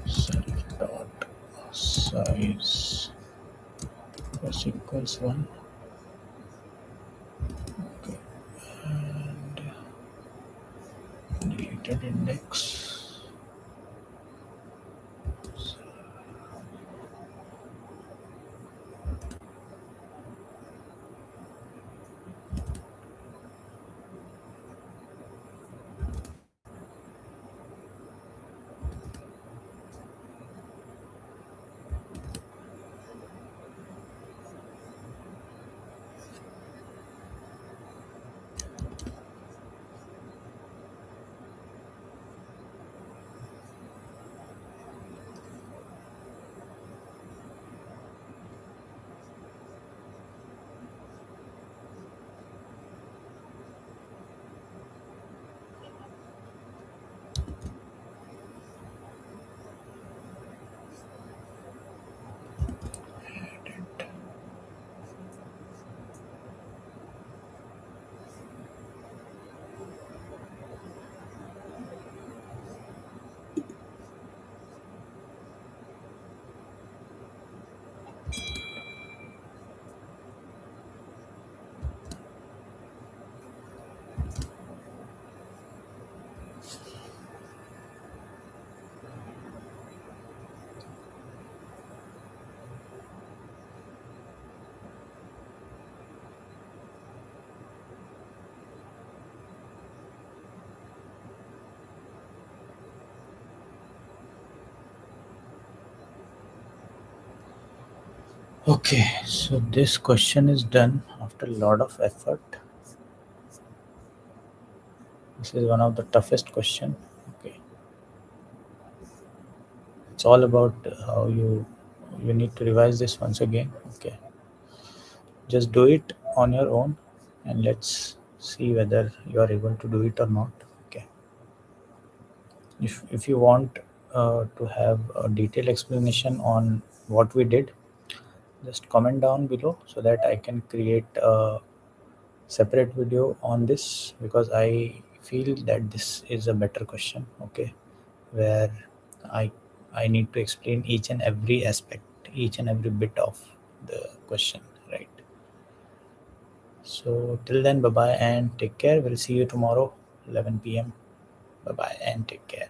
self dot size plus equals 1. Okay, and deleted index. Okay, so this question is done after a lot of effort. This is one of the toughest question. Okay, it's all about how you need to revise this once again. Okay, just do it on your own, and let's see whether you are able to do it or not. Okay, if you want to have a detailed explanation on what we did, just comment down below so that I can create a separate video on this, because I feel that this is a better question. Okay, where i I need to explain each and every aspect, each and every bit of the question, right? So till then, bye bye and take care. We'll see you tomorrow 11 p.m. Bye bye and take care.